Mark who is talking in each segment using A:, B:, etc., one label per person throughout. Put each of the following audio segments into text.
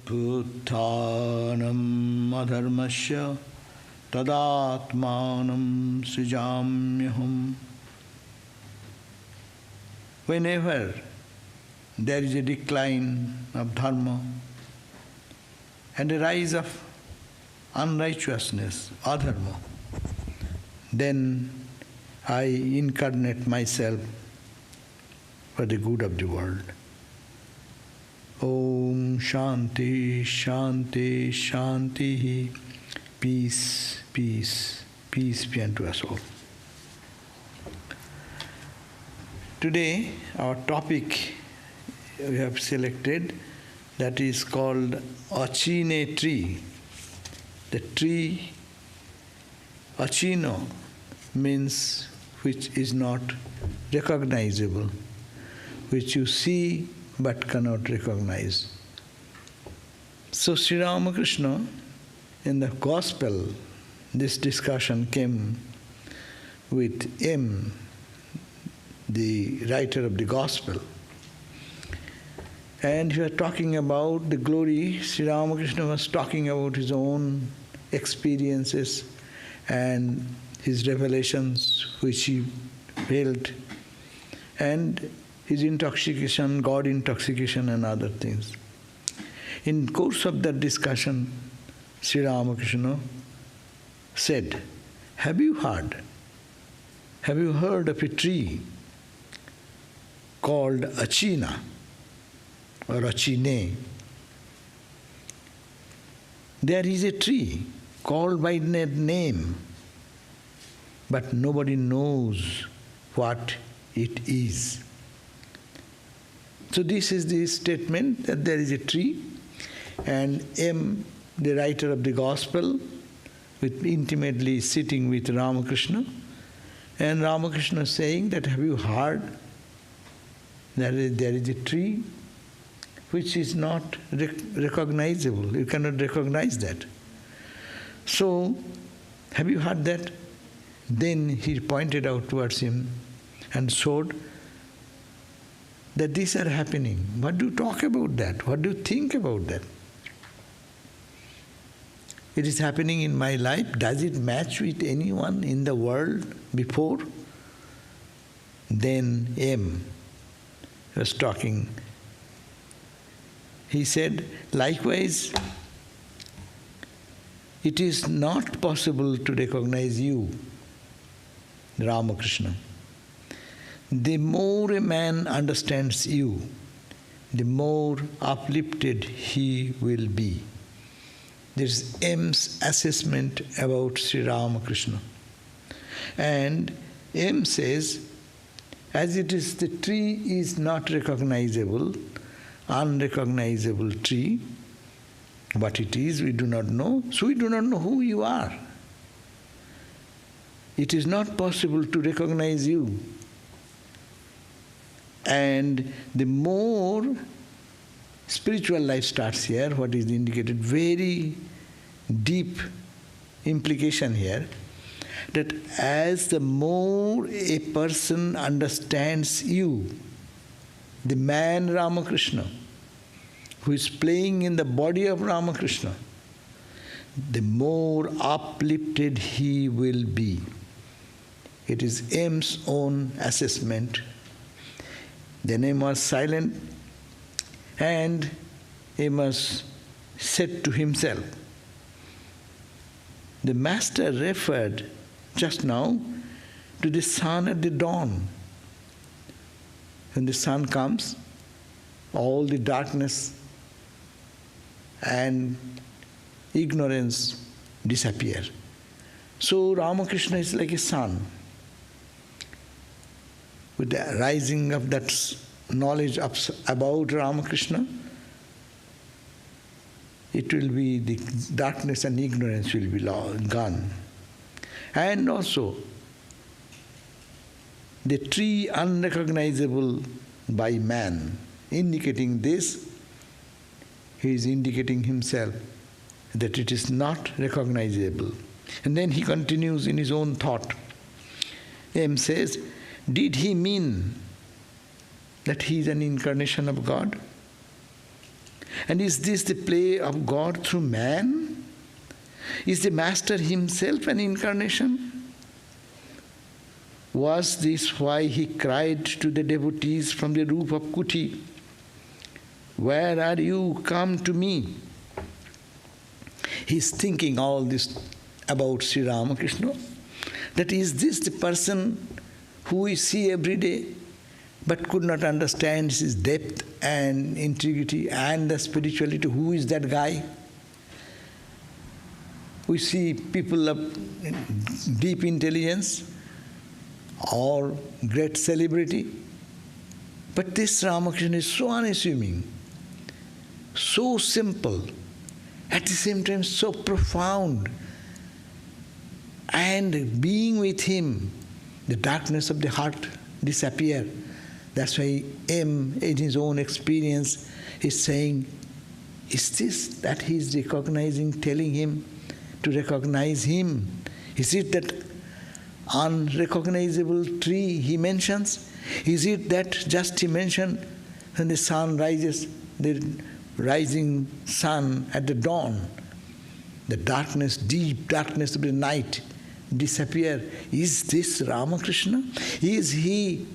A: Bhutanam adharmasya tadatmanam srijamyaham. Whenever there is a decline of dharma and a rise of unrighteousness, adharma, then I incarnate myself for the good of the world. Om Shanti, Shanti, Shanti. Peace, peace, peace be unto us all. Today, our topic we have selected, that is called Achina tree. The tree, Achina, means which is not recognizable, which you see but cannot recognize. So Sri Ramakrishna, in the Gospel, this discussion came with M, the writer of the Gospel. And he was talking about the glory. Sri Ramakrishna was talking about his own experiences and his revelations which he felt, and his intoxication, God intoxication and other things. In course of that discussion, Sri Ramakrishna said, have you heard of a tree called Achina or Achine? There is a tree called by that name, but nobody knows what it is. So this is the statement that there is a tree, and M, the writer of the Gospel, with intimately sitting with Ramakrishna, and Ramakrishna saying that have you heard that there is a tree which is not recognizable. You cannot recognize that. So, have you heard that? Then he pointed out towards him and showed that these are happening. What do you talk about that? What do you think about that? It is happening in my life. Does it match with anyone in the world before? Then M was talking. He said, likewise, it is not possible to recognize you, Ramakrishna. The more a man understands you, the more uplifted he will be. This is M's assessment about Sri Ramakrishna. And M says, as it is, the tree is not recognizable, unrecognizable tree. What it is, we do not know. So we do not know who you are. It is not possible to recognize you. And the more spiritual life starts here, what is indicated, very deep implication here, that as the more a person understands you, the man Ramakrishna, who is playing in the body of Ramakrishna, the more uplifted he will be. It is M's own assessment. Then M was silent, and M was said to himself. The Master referred just now to the sun at the dawn. When the sun comes, all the darkness and ignorance disappear. So Ramakrishna is like a sun. With the rising of that knowledge about Ramakrishna, it will be, the darkness and ignorance will be gone. And also, the tree unrecognizable by man, indicating this, he is indicating himself that it is not recognizable. And then he continues in his own thought. M says, did he mean that he is an incarnation of God? And is this the play of God through man? Is the Master himself an incarnation? Was this why he cried to the devotees from the roof of Kuti, "Where are you? Come to me"? He's thinking all this about Sri Ramakrishna. That is this the person who we see every day, but could not understand his depth and integrity and the spirituality? Who is that guy? We see people of deep intelligence or great celebrity, but this Ramakrishna is so unassuming, so simple, at the same time so profound. And being with him, the darkness of the heart disappears. That's why M, in his own experience, is saying, is this that he is recognizing, telling him to recognize him? Is it that unrecognizable tree he mentions? Is it that just he mentioned when the sun rises, the rising sun at the dawn, the darkness, deep darkness of the night disappear? Is this Ramakrishna? Is he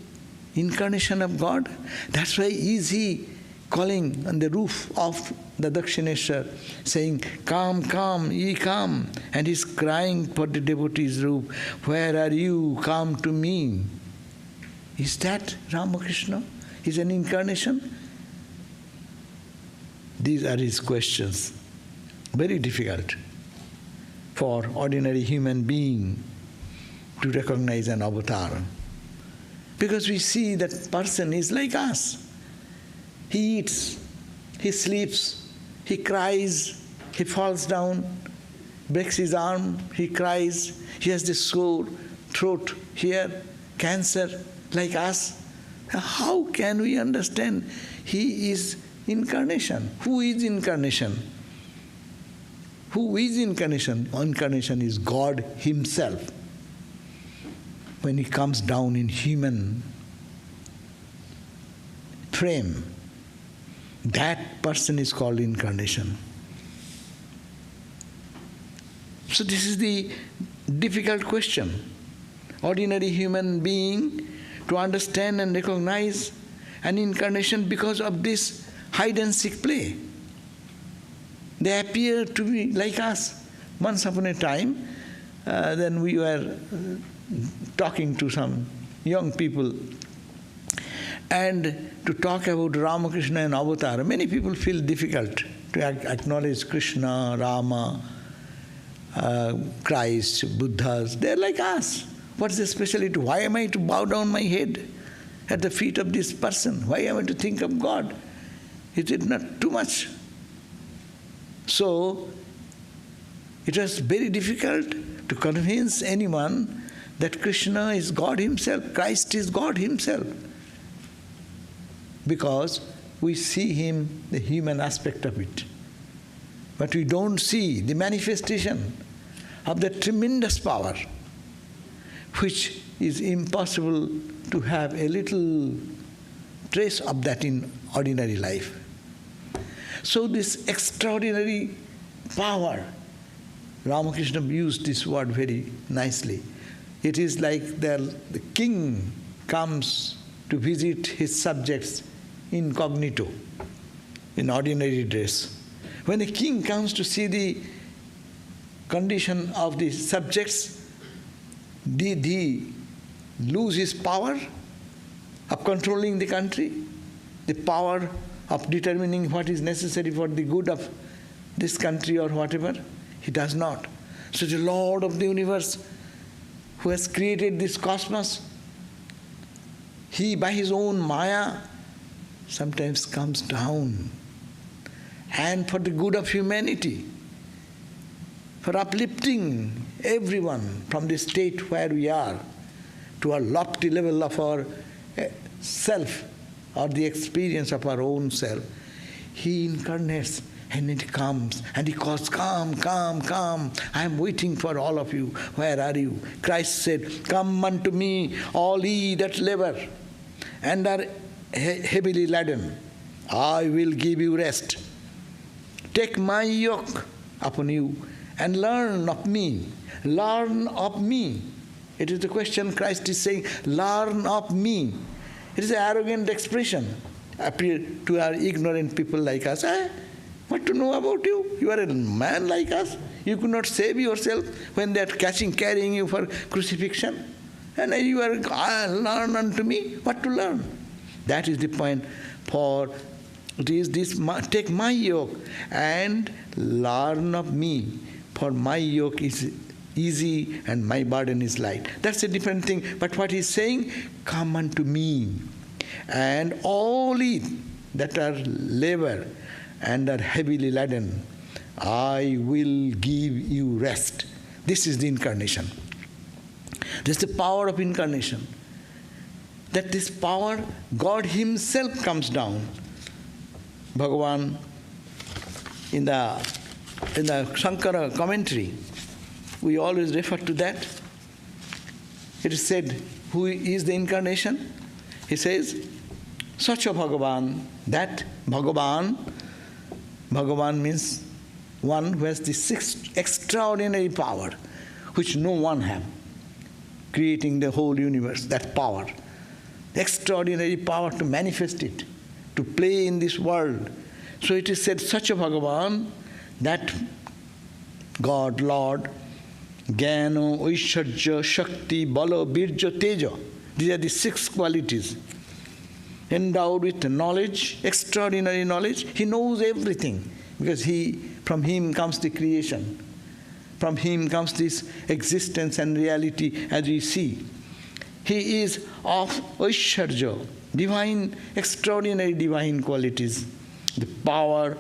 A: incarnation of God? That's why is he calling on the roof of the Dakshineshwar, saying, "Come, come, ye come." And he's crying for the devotees' roof, "Where are you? Come to me." Is that Ramakrishna? Is an incarnation? These are his questions. Very difficult for ordinary human being to recognize an avatar. Because we see that person is like us. He eats, he sleeps, he cries, he falls down, breaks his arm, he cries, he has this sore throat here, cancer, like us. How can we understand he is incarnation? Who is incarnation? Who is incarnation? Incarnation is God himself. When he comes down in human frame, that person is called incarnation. So this is the difficult question. Ordinary human being to understand and recognize an incarnation because of this hide and seek play. They appear to be like us. Once upon a time, then we were talking to some young people, and to talk about Ramakrishna and Avatar, many people feel difficult to acknowledge Krishna, Rama, Christ, Buddhas. They're like us. What's the speciality? Why am I to bow down my head at the feet of this person? Why am I to think of God? Is it not too much? So, it was very difficult to convince anyone that Krishna is God himself, Christ is God himself. Because we see him, the human aspect of it. But we don't see the manifestation of that tremendous power, which is impossible to have a little trace of that in ordinary life. So this extraordinary power, Ramakrishna used this word very nicely. It is like the king comes to visit his subjects incognito, in ordinary dress. When the king comes to see the condition of the subjects, did he lose his power of controlling the country? The power of determining what is necessary for the good of this country or whatever? He does not. So the Lord of the universe, who has created this cosmos, he by his own Maya sometimes comes down, and for the good of humanity, for uplifting everyone from the state where we are to a lofty level of our self or the experience of our own self, he incarnates and it comes and he calls, "Come, come, come, I am waiting for all of you. Where are you?" Christ said, "Come unto me, all ye that labor and are heavily laden. I will give you rest." Take my yoke upon you and learn of me. Learn of me. It is the question Christ is saying, learn of me. It is an arrogant expression appear to our ignorant people like us. What to know about you? You are a man like us. You could not save yourself when they are carrying you for crucifixion. And you are, learn unto me. What to learn? That is the point. For it is this, take my yoke and learn of me. For my yoke is easy and my burden is light. That's a different thing. But what he's saying, come unto me, and all ye that are labor and are heavily laden, I will give you rest. This is the incarnation. This is the power of incarnation. That this power, God himself comes down. Bhagavan, in the Shankara commentary, we always refer to that. It is said, who is the incarnation? He says, Sacha Bhagavan, that Bhagavan means one who has this extraordinary power, which no one has, creating the whole universe, that power. Extraordinary power to manifest it, to play in this world. So it is said, Sacha Bhagavan, that God, Lord, Jnana, Aishwarya, Shakti, Bala, Birja, Teja. These are the 6 qualities. Endowed with knowledge, extraordinary knowledge. He knows everything because from him comes the creation. From him comes this existence and reality as we see. He is of Aishwarya, divine, extraordinary divine qualities. The power,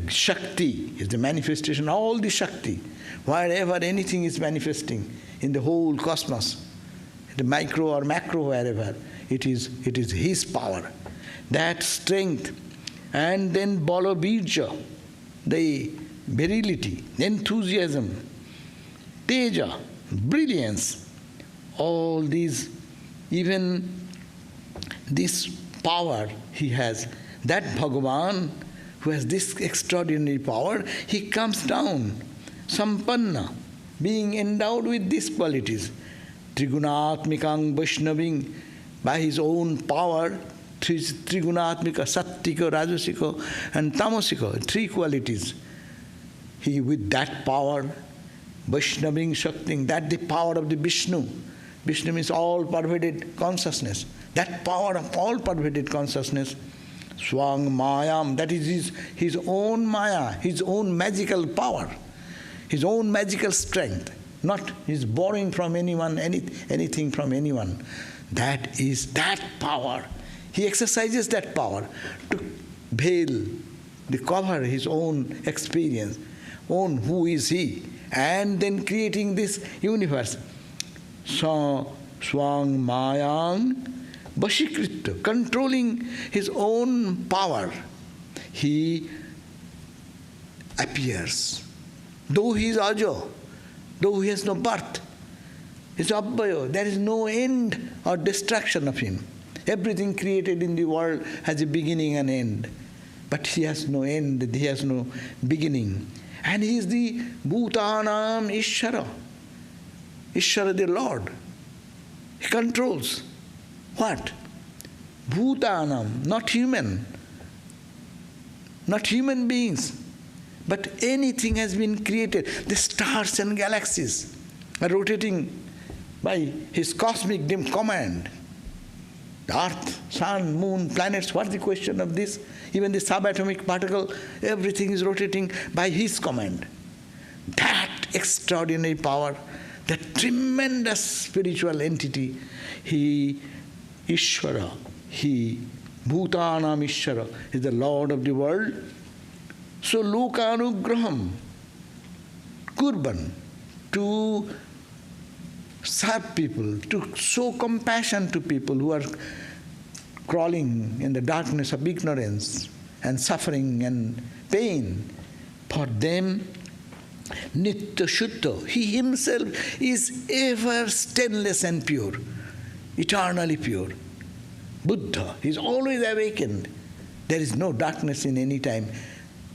A: Shakti is the manifestation, all the Shakti. Wherever anything is manifesting in the whole cosmos, the micro or macro, wherever, it is his power. That strength. And then Bala Birja, the virility, enthusiasm, Teja, brilliance. All these, even this power he has. That Bhagavan, who has this extraordinary power, he comes down, Sampanna, being endowed with these qualities. Trigunatmikang Vaishnaving, by his own power, Trigunatmika, Sattika, Rajasika, and Tamasika, 3 qualities. He, with that power, Vaishnaving Shakting, that the power of the Vishnu. Vishnu means all-pervaded consciousness. That power of all-pervaded consciousness, Swang Mayam, that is his own Maya, his own magical power, his own magical strength. Not his borrowing from anyone, anything from anyone. That is that power. He exercises that power to veil, to cover his own experience, own who is he, and then creating this universe. So, Swang Mayang Vashikritya, controlling his own power, he appears. Though he is Ajo, though he has no birth, he is Abhayo, there is no end or destruction of him. Everything created in the world has a beginning and end. But he has no end, he has no beginning. And he is the Bhutanam Ishvara. Ishvara, the Lord. He controls. What? Bhutanam, not human. Not human beings. But anything has been created. The stars and galaxies are rotating by his cosmic command. The earth, sun, moon, planets, what's the question of this? Even the subatomic particle, everything is rotating by his command. That extraordinary power, that tremendous spiritual entity, he, Ishvara, he, Bhutanam Ishvara, is the Lord of the world. So Lokanugraham, Kurban, to serve people, to show compassion to people who are crawling in the darkness of ignorance and suffering and pain. For them, Nitya Shuddha, he himself is ever stainless and pure, eternally pure. Buddha, he is always awakened. There is no darkness in any time.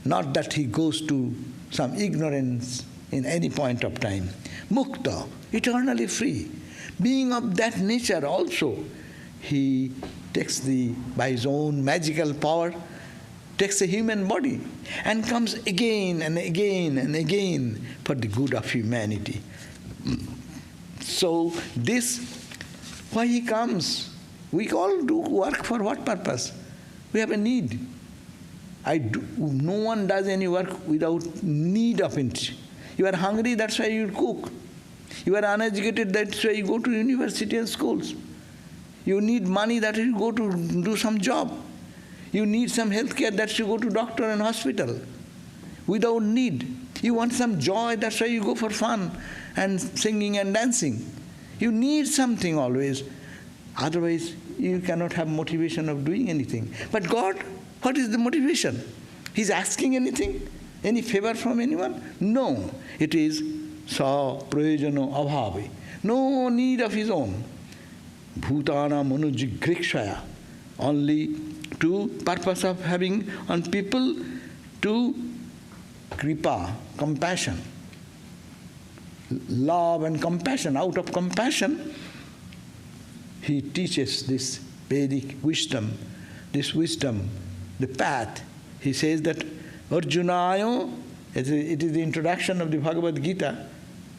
A: Not that he goes to some ignorance in any point of time. Mukta, eternally free. Being of that nature also, he takes by his own magical power, takes a human body and comes again and again and again for the good of humanity. So this, why he comes? We all do work for what purpose? We have a need. No one does any work without need of it. You are hungry, that's why you cook. You are uneducated, that's why you go to university and schools. You need money, that is you go to do some job. You need some health care, that's you go to doctor and hospital. Without need. You want some joy, that's why you go for fun and singing and dancing. You need something always. Otherwise, you cannot have motivation of doing anything. But God, what is the motivation? He's asking anything? Any favor from anyone? No. It is sa prayojano abhavi. No need of his own. Bhutana manujigrekshaya. Only to purpose of having on people to kripa, compassion. Love and compassion. Out of compassion, he teaches this Vedic wisdom. This wisdom, the path. He says that Arjunayo, it is the introduction of the Bhagavad Gita.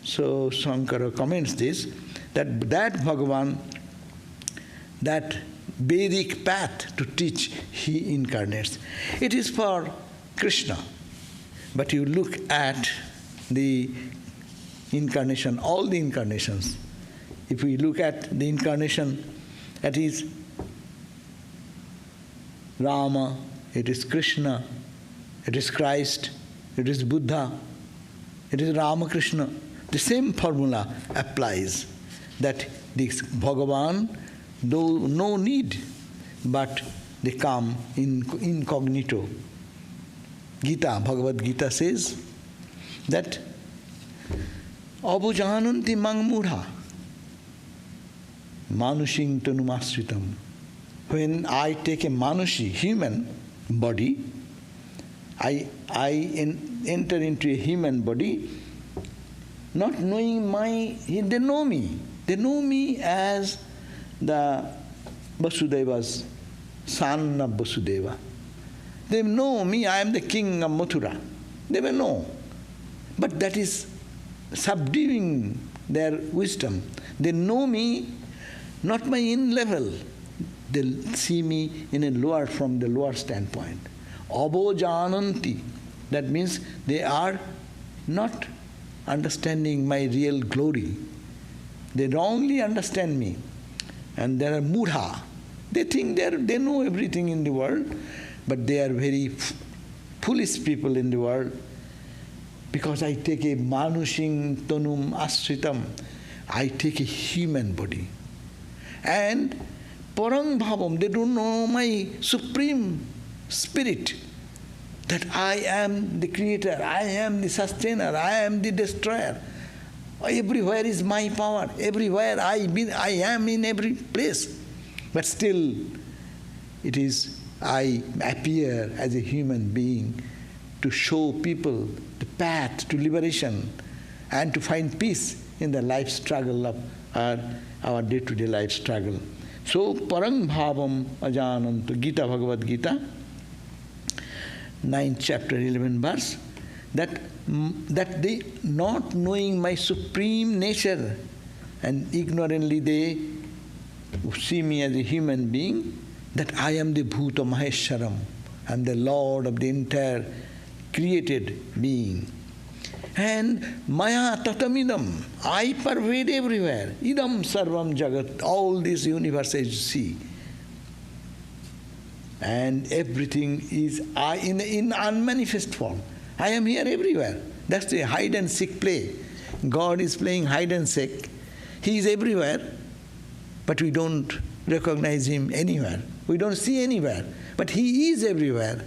A: So Shankara comments this, that Bhagavan, that Vedic path to teach, he incarnates. It is for Krishna. But you look at the incarnation, all the incarnations. If we look at the incarnation, that is Rama, it is Krishna, it is Christ, it is Buddha, it is Ramakrishna. The same formula applies, that this Bhagavan, though no need, but they come incognito. Gita, Bhagavad Gita says that Abhujananti mang mudha manushing tanumasritam. When I take a manushi, human body, I enter into a human body, not knowing they know me. They know me as the Vasudeva's son of Vasudeva. They know me, I am the king of Mathura. They will know. But that is subduing their wisdom. They know me, not my in level. They see me in a lower, from the lower standpoint. Abhojananti. That means they are not understanding my real glory. They wrongly understand me. And there are mudha. They think they know everything in the world, but they are very foolish people in the world. Because I take a manushing tanum asritam, I take a human body. And parang bhavam, they don't know my supreme spirit, that I am the creator, I am the sustainer, I am the destroyer. Everywhere is my power, everywhere I am in every place. But still, it is I appear as a human being to show people the path to liberation and to find peace in the life struggle of our day-to-day life struggle. So, parang bhavam ajananta, Gita, Bhagavad Gita, 9th chapter, 11th verse, that they, not knowing my supreme nature, and ignorantly they see me as a human being, that I am the Bhuta Maheswaram, I am the Lord of the entire created being. And Maya Tatamidam, I pervade everywhere. Idam Sarvam Jagat, all this universe as you see. And everything is I in unmanifest form. I am here everywhere. That's the hide and seek play. God is playing hide and seek. He is everywhere, but we don't recognize him anywhere. We don't see anywhere, but he is everywhere.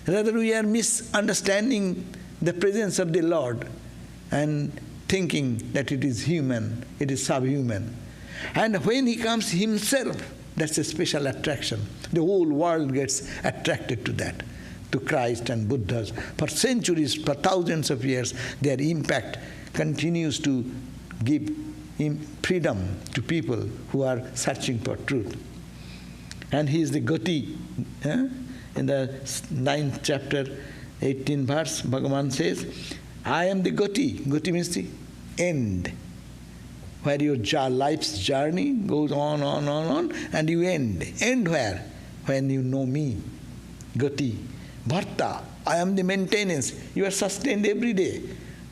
A: Rather, we are misunderstanding the presence of the Lord and thinking that it is human, it is subhuman. And when he comes himself, that's a special attraction. The whole world gets attracted to that. to Christ and Buddhas. For centuries, for thousands of years, their impact continues to give freedom to people who are searching for truth. And he is the Gati. In the 9th chapter, 18th verse, Bhagavan says, I am the Gati. Gati means the end, where your life's journey goes on, and you end. End where? When you know me. Gati. Bharta. I am the maintenance. You are sustained every day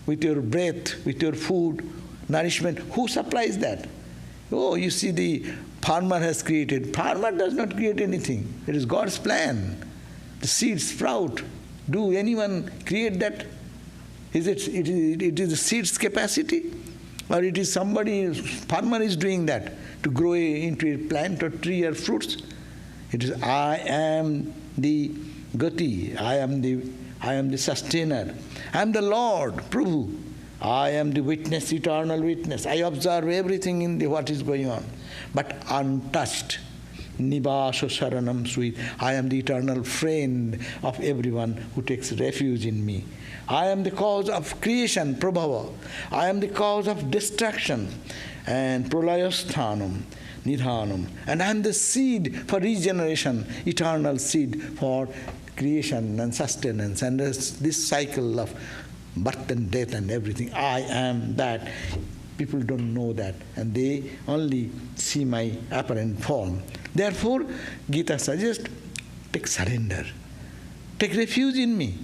A: with your breath, with your food, nourishment. Who supplies that? Oh, you see, the farmer has created. Farmer does not create anything. It is God's plan. The seeds sprout. Do anyone create that? It is the seed's capacity? Or it is somebody, farmer is doing that to grow into a plant or tree or fruits? It is I am the Gati. I am the sustainer. I am the Lord, Prabhu. I am the witness, eternal witness. I observe everything in what is going on, but untouched. Nivasa Saranam Sweet. I am the eternal friend of everyone who takes refuge in me. I am the cause of creation, Prabhava. I am the cause of destruction, and Pralayasthanam, Nidhanam. And I am the seed for regeneration, eternal seed for creation and sustenance, and this cycle of birth and death and everything. I am that. People don't know that, and they only see my apparent form. Therefore, Gita suggests, take surrender. Take refuge in me.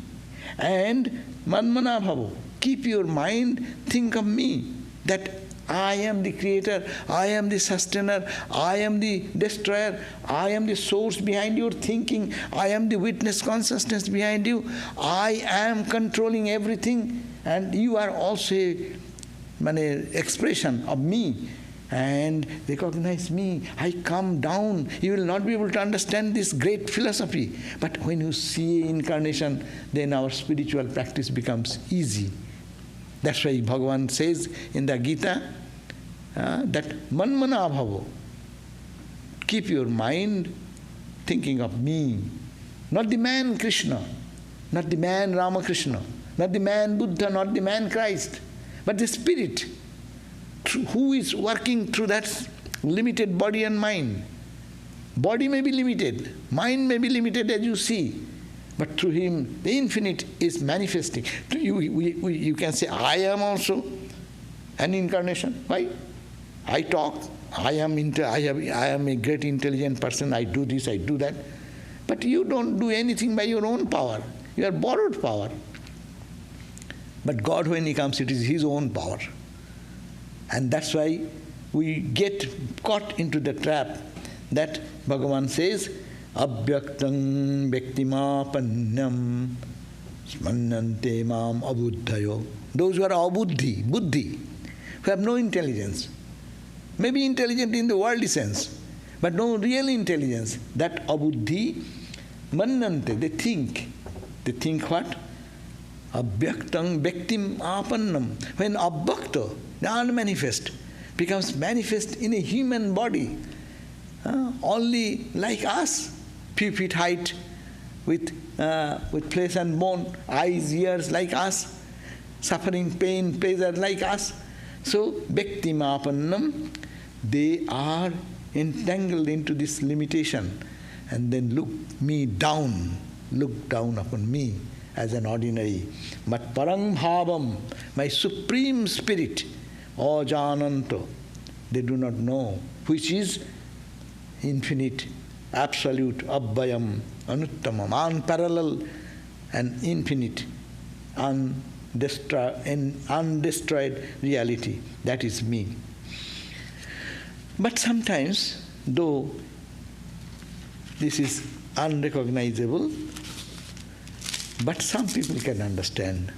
A: And manmana bhavo, keep your mind, think of me, that I am the creator, I am the sustainer, I am the destroyer, I am the source behind your thinking, I am the witness consciousness behind you, I am controlling everything, and you are also an expression of me. And recognize me. I come down. You will not be able to understand this great philosophy. But when you see incarnation, then our spiritual practice becomes easy. That's why Bhagavan says in the Gita that manmana bhavo. Keep your mind thinking of me. Not the man Krishna, not the man Ramakrishna, not the man Buddha, not the man Christ, but the spirit who is working through that limited body and mind. Body may be limited, mind may be limited as you see, but through him the infinite is manifesting. You can say, I am also an incarnation. Why? I talk, I am a great intelligent person, I do this, I do that. But you don't do anything by your own power. You are borrowed power. But God, when he comes, it is his own power. And that's why we get caught into the trap that Bhagavan says, Abhyaktam Bhaktimapannam Smannante Mam Abuddhayo. Those who are abuddhi, buddhi, who have no intelligence, maybe intelligent in the worldly sense, but no real intelligence, that abuddhi mannante, they think. They think what? Abhyaktam Bhaktim Apannam. When abhyakta, the unmanifest, becomes manifest in a human body, only like us, few feet height, with flesh and bone, eyes, ears like us, suffering, pain, pleasure like us. So, Bhaktim Apannam, they are entangled into this limitation, and then look down upon me as an ordinary. But Parang Bhavam, my supreme spirit, Ajananto, they do not know, which is infinite, absolute, Abhayam, Anuttamam, unparalleled and infinite, undestroyed reality. That is me. But sometimes, though this is unrecognizable, but some people can understand.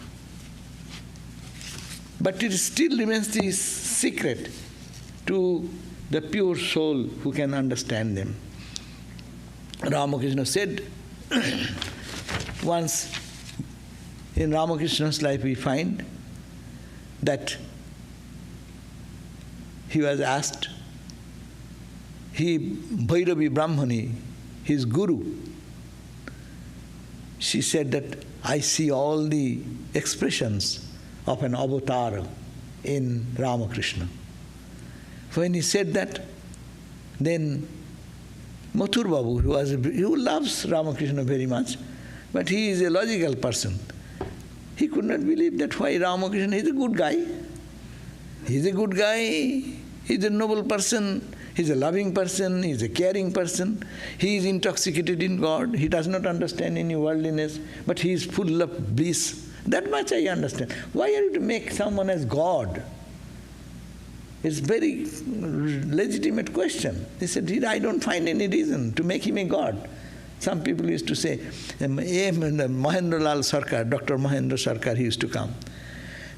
A: But it still remains the secret to the pure soul who can understand them. Ramakrishna said, once in Ramakrishna's life we find that he was asked, Bhairavi Brahmani, his guru, she said that I see all the expressions of an avatar in Ramakrishna. When he said that, then Mathur Babu, who loves Ramakrishna very much, but he is a logical person. He could not believe that why Ramakrishna is a good guy. He's a good guy, he's a noble person, he's a loving person, he's a caring person, he is intoxicated in God, he does not understand any worldliness, but he is full of bliss. That much I understand. Why are you to make someone as God? It's a very legitimate question. He said, I don't find any reason to make him a God. Some people used to say, Mahendra Lal Sarkar, Dr. Mahendra Sarkar, he used to come.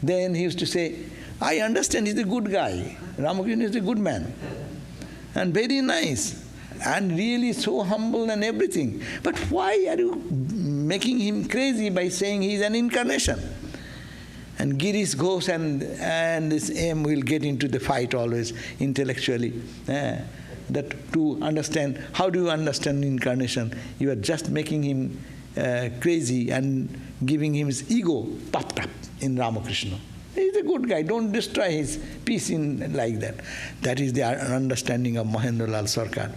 A: Then he used to say, I understand he's a good guy. Ramakrishna is a good man. And very nice. And really so humble and everything. But why are you making him crazy by saying he's an incarnation? And Girish Ghosh and this M will get into the fight always intellectually. That to understand, how do you understand incarnation? You are just making him crazy and giving him his ego puffed up in Ramakrishna. He's a good guy, don't destroy his peace in like that. That is the understanding of Mahendra Lal Sarkar.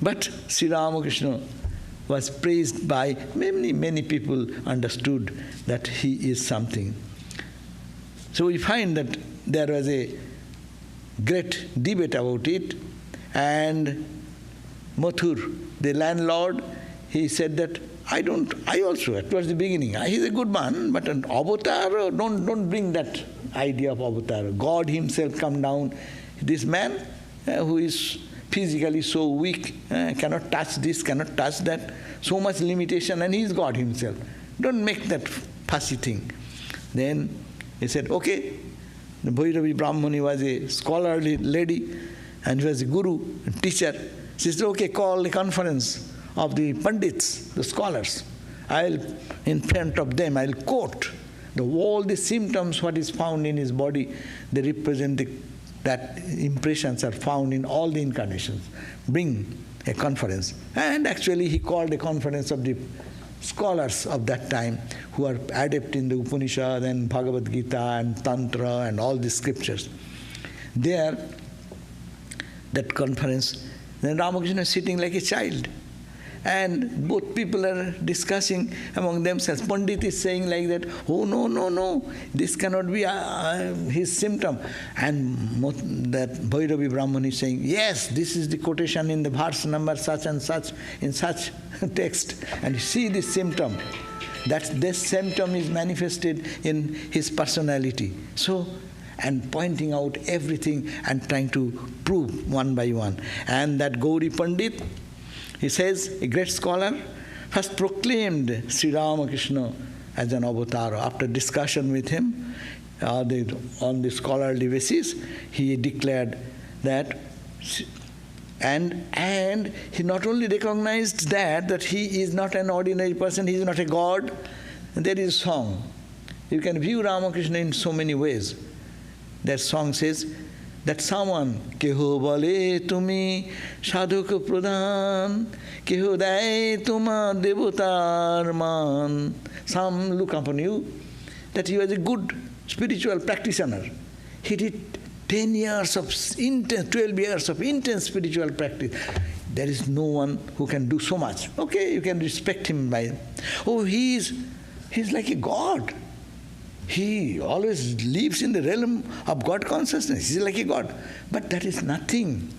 A: But Sri Ramakrishna was praised by many people, understood that he is something. So we find that there was a great debate about it, and Mathur, the landlord, he said that I also, towards the beginning, he's a good man, but an avatar, don't bring that idea of avatar. God himself come down. This man who is physically so weak, cannot touch this, cannot touch that, so much limitation, and he is God himself. Don't make that fussy thing. Then he said, okay, the Bhairavi Brahmani was a scholarly lady, and he was a guru, a teacher. She said, okay, call a conference of the Pandits, the scholars. In front of them, I'll quote all the symptoms, what is found in his body, they represent that impressions are found in all the incarnations. Bring a conference. And actually he called a conference of the scholars of that time who are adept in the Upanishad and Bhagavad Gita and Tantra and all the scriptures. There, that conference, then Ramakrishna is sitting like a child. And both people are discussing among themselves. Pandit is saying like that, oh no, this cannot be his symptom. And that Bhairavi Brahman is saying, yes, this is the quotation in the verse number such and such, in such text. And you see this symptom. That this symptom is manifested in his personality. So, and pointing out everything and trying to prove one by one. And that Gauri Pandit, he says, a great scholar, first proclaimed Sri Ramakrishna as an avatar. After discussion with him on the scholarly basis, he declared that, and he not only recognized that he is not an ordinary person, he is not a god. There is a song. You can view Ramakrishna in so many ways. That song says, that someone, keho bale tumi sadhuk pradhan, keho dai tuma devatar man. Some look upon you that you are a good spiritual practitioner. He did 10 years of intense, 12 years of intense spiritual practice. There is no one who can do so much. Okay, you can respect him by, oh, he's like a god. He always lives in the realm of God consciousness. He's like a god. But that is nothing.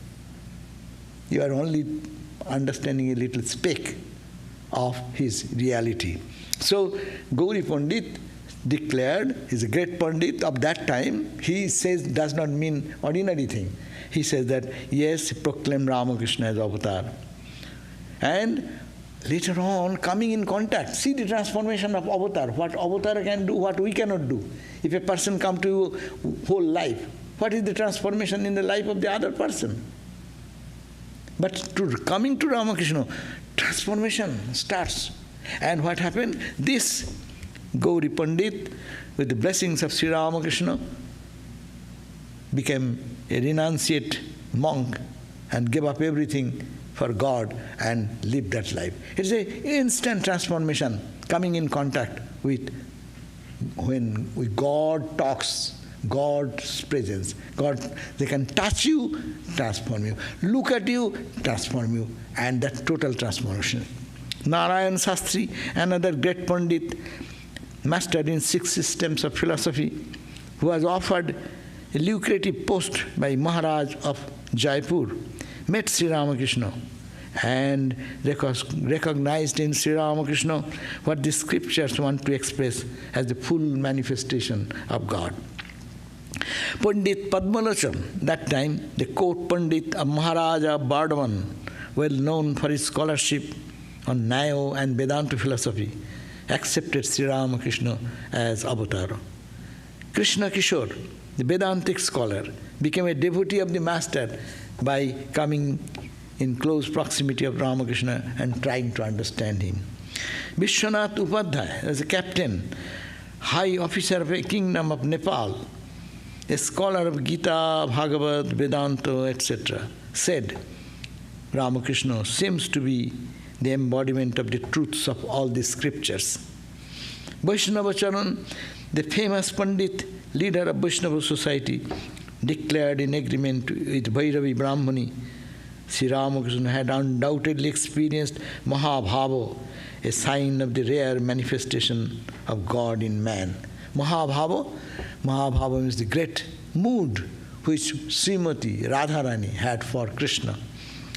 A: You are only understanding a little speck of his reality. So Gauri Pandit declared, he's a great Pandit of that time. He says, does not mean ordinary thing. He says that, yes, proclaim Ramakrishna as avatar. And later on, coming in contact, see the transformation of avatar. What avatar can do, what we cannot do. If a person comes to you whole life, what is the transformation in the life of the other person? But coming to Ramakrishna, transformation starts. And what happened? This Gauri Pandit, with the blessings of Sri Ramakrishna, became a renunciate monk and gave up everything for God and live that life. It's an instant transformation coming in contact with when God talks, God's presence. God, they can touch you, transform you. Look at you, transform you. And that total transformation. Narayan Sastri, another great Pandit, mastered in 6 systems of philosophy, who was offered a lucrative post by Maharaj of Jaipur, met Sri Ramakrishna and recognized in Sri Ramakrishna what the scriptures want to express as the full manifestation of God. Pandit Padmalochan, that time the court Pandit of Maharaja Bardhaman, well known for his scholarship on Nyaya and Vedanta philosophy, accepted Sri Ramakrishna as avatar. Krishna Kishore, the Vedantic scholar, became a devotee of the master by coming in close proximity of Ramakrishna and trying to understand him. Vishwanath Upadhyay, as a captain, high officer of a kingdom of Nepal, a scholar of Gita, Bhagavad, Vedanta, etc., said, Ramakrishna seems to be the embodiment of the truths of all the scriptures. Vaishnavacharan, the famous Pandit, leader of Vaishnava society, declared in agreement with Bhairavi Brahmani, Sri Ramakrishna had undoubtedly experienced Mahabhava, a sign of the rare manifestation of God in man. Mahabhava means the great mood which Srimati Radharani had for Krishna.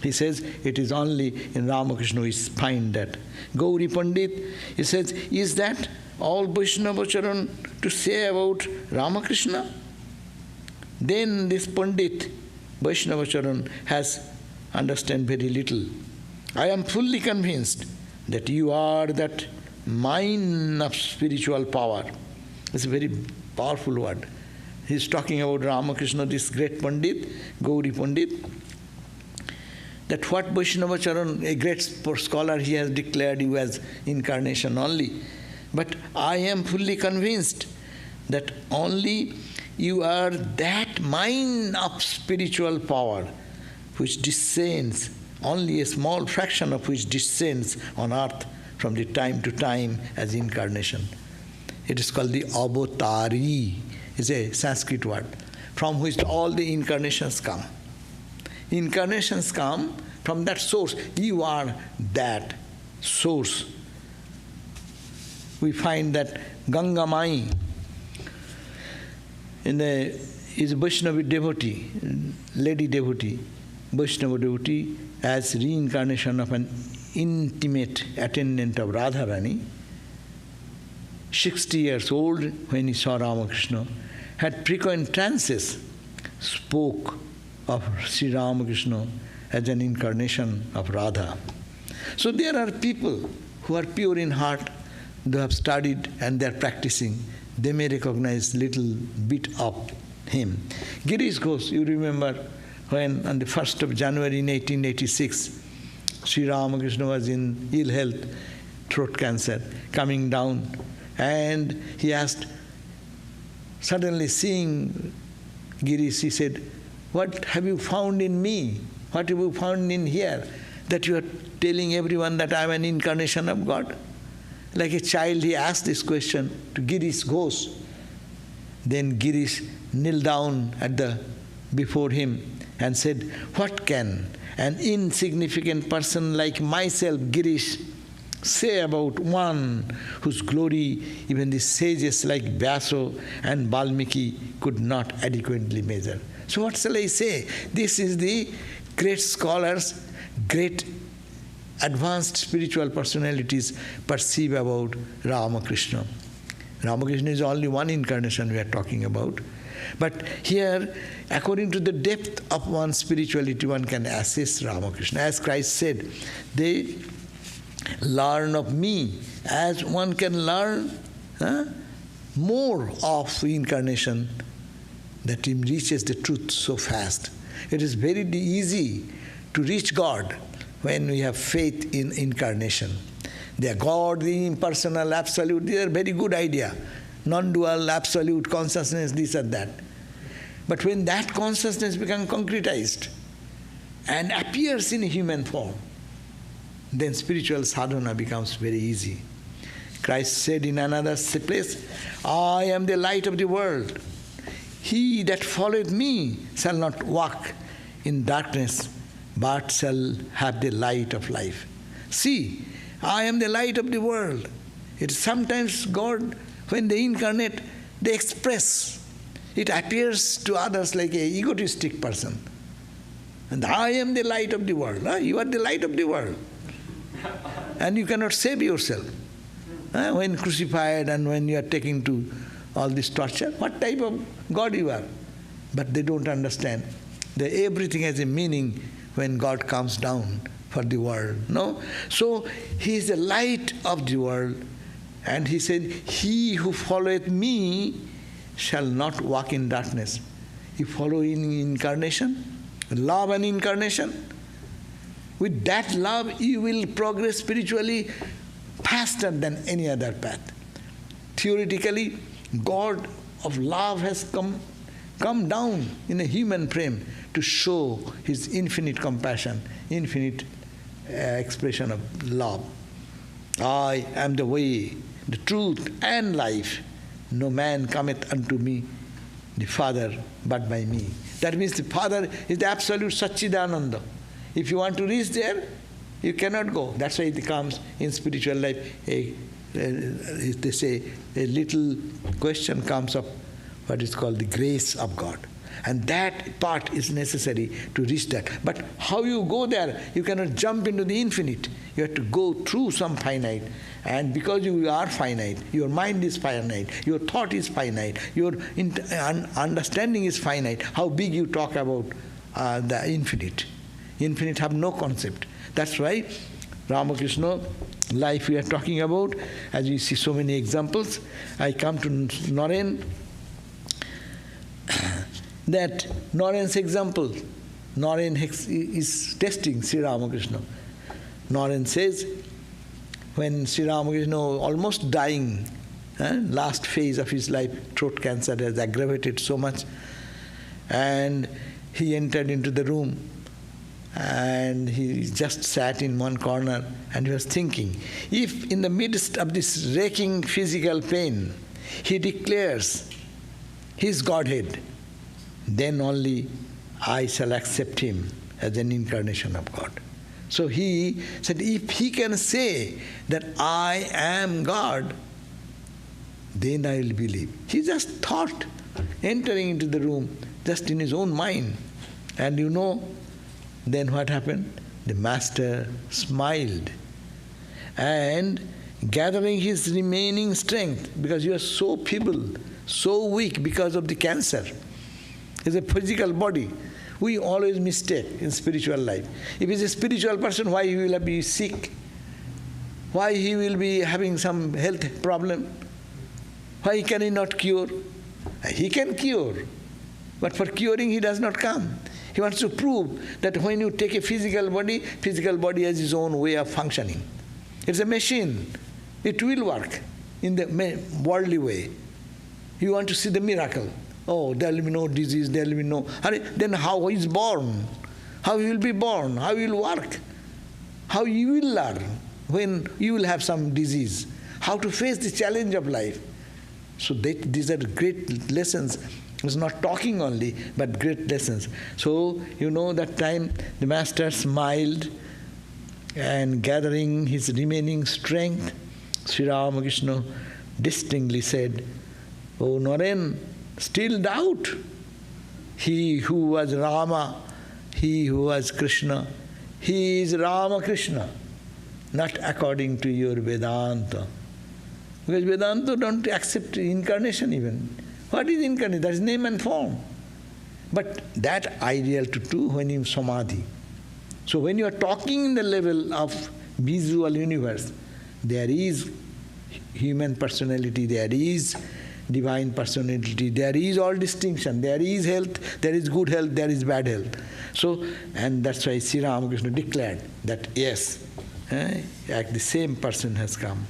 A: He says it is only in Ramakrishna we find that. Gauri Pandit, he says, is that all Vaishnavacharan to say about Ramakrishna? Then this Pandit, Vaishnavacharan, has understand very little. I am fully convinced that you are that mine of spiritual power. It's a very powerful word. He's talking about Ramakrishna, this great Pandit, Gauri Pandit, that what Vaishnavacharan, a great scholar, he has declared you as incarnation only. But I am fully convinced that only you are that mine of spiritual power which descends, only a small fraction of which descends on earth from the time to time as incarnation. It is called the avatari. It's a Sanskrit word, from which all the incarnations come. Incarnations come from that source. You are that source. We find that Ganga Mai is a Vaishnava devotee, lady devotee, Vaishnava devotee, as reincarnation of an intimate attendant of Radharani. 60 years old when he saw Ramakrishna, had frequent trances, spoke of Sri Ramakrishna as an incarnation of Radha. So there are people who are pure in heart, they have studied and they are practicing. They may recognize little bit of him. Girish Ghosh, you remember when on the 1st of January in 1886, Sri Ramakrishna was in ill health, throat cancer, coming down, and he asked, suddenly seeing Girish, he said, what have you found in me? What have you found in here? That you are telling everyone that I am an incarnation of God? Like a child, he asked this question to Girish Ghosh. Then Girish knelt down before him and said, what can an insignificant person like myself, Girish, say about one whose glory even the sages like Vyasa and Valmiki could not adequately measure? So what shall I say? This is the great scholars, great advanced spiritual personalities perceive about Ramakrishna. Ramakrishna is only one incarnation we are talking about. But here, according to the depth of one's spirituality, one can assess Ramakrishna. As Christ said, they learn of me as one can learn more of incarnation, that he reaches the truth so fast. It is very easy to reach God when we have faith in incarnation. The God, the impersonal, absolute, these are very good idea. Non-dual, absolute, consciousness, this and that. But when that consciousness becomes concretized, and appears in human form, then spiritual sadhana becomes very easy. Christ said in another place, I am the light of the world. He that followeth me shall not walk in darkness, but shall have the light of life. See, I am the light of the world. It is sometimes God, when they incarnate, they express. It appears to others like an egotistic person. And I am the light of the world. You are the light of the world. And you cannot save yourself. When crucified and when you are taken to all this torture, what type of God you are? But they don't understand that everything has a meaning when God comes down for the world. No? So He is the light of the world. And He said, he who followeth me shall not walk in darkness. You follow in incarnation, love and incarnation. With that love, you will progress spiritually faster than any other path. Theoretically, God of love has come down in a human frame to show His infinite compassion, infinite expression of love. I am the way, the truth, and life. No man cometh unto me, the Father, but by me. That means the Father is the absolute Satchidananda. If you want to reach there, you cannot go. That's why it comes in spiritual life. They say a little question comes up, what is called the grace of God. And that part is necessary to reach that. But how you go there? You cannot jump into the infinite. You have to go through some finite. And because you are finite, your mind is finite, your thought is finite, your understanding is finite, how big you talk about the infinite. Infinite have no concept. That's why Ramakrishna life we are talking about, as we see so many examples. I come to Naren, that Naren's example, Naren is testing Sri Ramakrishna. Naren says, when Sri Ramakrishna almost dying, last phase of his life, throat cancer has aggravated so much, and he entered into the room, and he just sat in one corner, and he was thinking, if in the midst of this racking physical pain, he declares his Godhead, then only I shall accept him as an incarnation of God. So he said, if he can say that I am God, then I will believe. He just thought, entering into the room, just in his own mind. And you know, then what happened? The Master smiled. And gathering his remaining strength, because you are so feeble, so weak because of the cancer. It's a physical body. We always mistake in spiritual life. If he's a spiritual person, why he will be sick? Why he will be having some health problem? Why can he not cure? He can cure. But for curing, he does not come. He wants to prove that when you take a physical body has its own way of functioning. It's a machine. It will work in the worldly way. You want to see the miracle. Oh, there will be no disease, there will be no... Then how he is born? How he will be born? How he will work? How you will learn when you will have some disease? How to face the challenge of life? So these are great lessons. It's not talking only, but great lessons. So, you know, that time the Master smiled, and gathering his remaining strength, Sri Ramakrishna distinctly said, "Oh, Naren, still doubt? He who was Rama, he who was Krishna, he is Ramakrishna, not according to your Vedanta." Because Vedanta don't accept incarnation even. What is incarnation? That is name and form. But that ideal to do when you samadhi. So when you are talking in the level of visual universe, there is human personality, there is divine personality, there is all distinction, there is health, there is good health, there is bad health. So, and that's why Sri Ramakrishna declared that yes, the same person has come.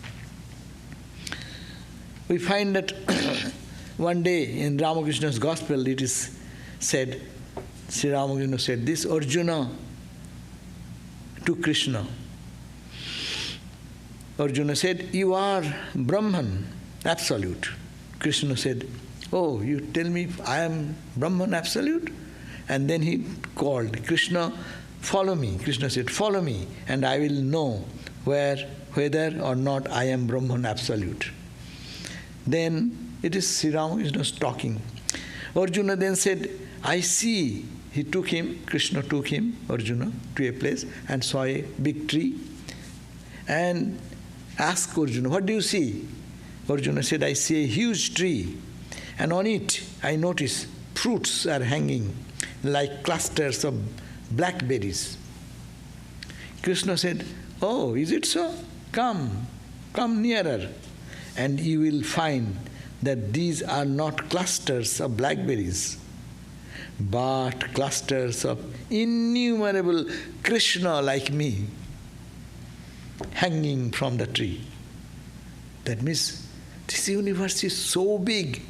A: We find that one day in Ramakrishna's Gospel it is said, Sri Ramakrishna said this, Arjuna, to Krishna. Arjuna said, "You are Brahman, absolute." Krishna said, "Oh, you tell me I am Brahman, absolute?" And then he called, "Krishna, follow me." Krishna said, "Follow me, and I will know whether or not I am Brahman, absolute." Then it is Sri Ramakrishna talking. Arjuna then said, "I see." He took him, Krishna took him, Arjuna, to a place and saw a big tree and asked Arjuna, "What do you see?" Arjuna said, "I see a huge tree, and on it I notice fruits are hanging like clusters of blackberries." Krishna said, "Oh, is it so? Come nearer, and you will find that these are not clusters of blackberries, but clusters of innumerable Krishna like me hanging from the tree." That means this universe is so big,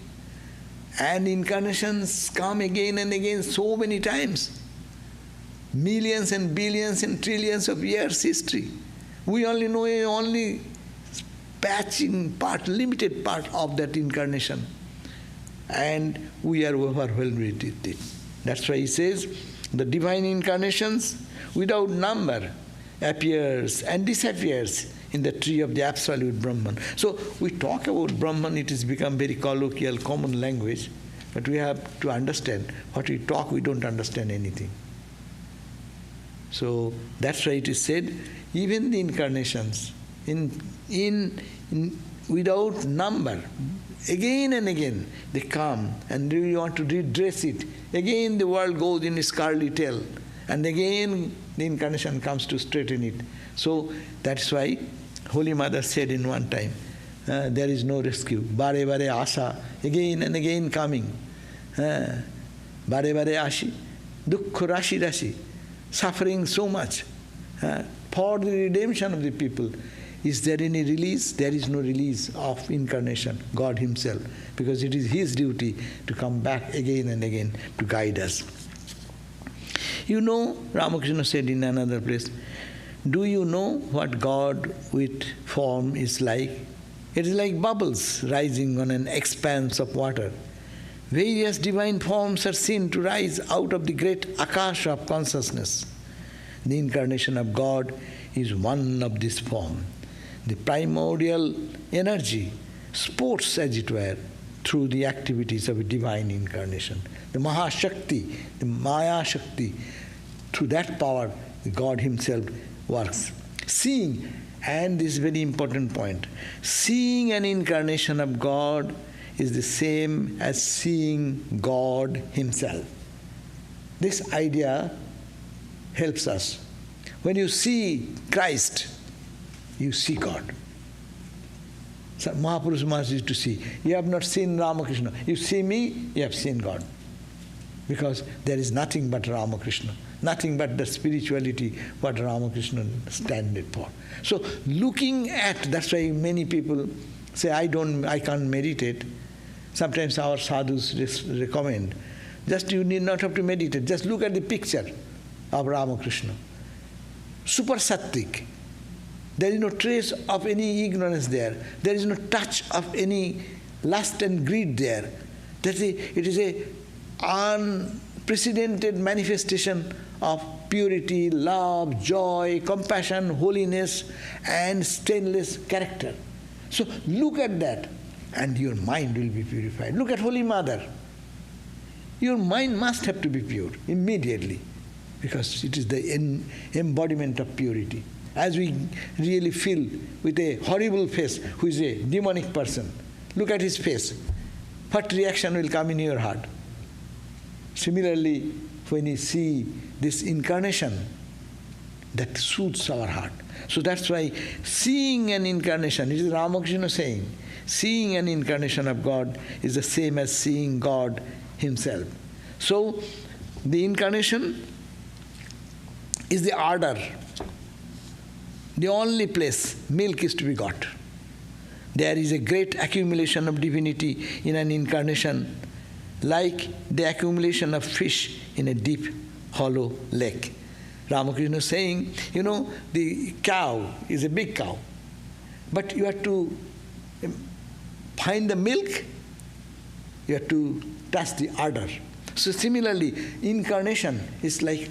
A: and incarnations come again and again so many times. Millions and billions and trillions of years history. We only know only patching part, limited part of that incarnation. And we are overwhelmed with it. That's why he says, the divine incarnations without number appears and disappears in the tree of the absolute Brahman. So we talk about Brahman, it has become very colloquial, common language, but we have to understand. What we talk, we don't understand anything. So that's why it is said, even the incarnations, without number, again and again they come, and we want to redress it. Again the world goes in scarlet hell, and again the incarnation comes to straighten it. So that's why Holy Mother said in one time, there is no rescue. Bare bare asa, again and again coming. Bare bare ashi, dukkha rashi rashi, suffering so much for the redemption of the people. Is there any release? There is no release of incarnation, God Himself, because it is His duty to come back again and again to guide us. You know, Ramakrishna said in another place, do you know what God with form is like? It is like bubbles rising on an expanse of water. Various divine forms are seen to rise out of the great akasha of consciousness. The incarnation of God is one of this form. The primordial energy sports, as it were, through the activities of a divine incarnation. The Mahashakti, the Maya Shakti, through that power, God Himself works. Seeing, and this is a very important point, seeing an incarnation of God is the same as seeing God Himself. This idea helps us. When you see Christ, you see God. So Mahapurush Maharaj used to see, you have not seen Ramakrishna. You see me, you have seen God. Because there is nothing but Ramakrishna, nothing but the spirituality what Ramakrishna stands for. So looking at, that's why many people say, I can't meditate. Sometimes our sadhus recommend, just you need not have to meditate, just look at the picture of Ramakrishna. Super sattvic. There is no trace of any ignorance there. There is no touch of any lust and greed there. It is a unprecedented manifestation of purity, love, joy, compassion, holiness, and stainless character. So look at that, and your mind will be purified. Look at Holy Mother. Your mind must have to be pure immediately, because it is the embodiment of purity. As we really feel with a horrible face, who is a demonic person, look at his face. What reaction will come in your heart? Similarly, when you see this incarnation, that soothes our heart. So that's why seeing an incarnation, this is Ramakrishna saying, seeing an incarnation of God is the same as seeing God Himself. So the incarnation is the ardor. The only place milk is to be got. There is a great accumulation of divinity in an incarnation, like the accumulation of fish in a deep, hollow lake. Ramakrishna is saying, the cow is a big cow, but you have to find the milk, you have to touch the udder. So similarly, incarnation is like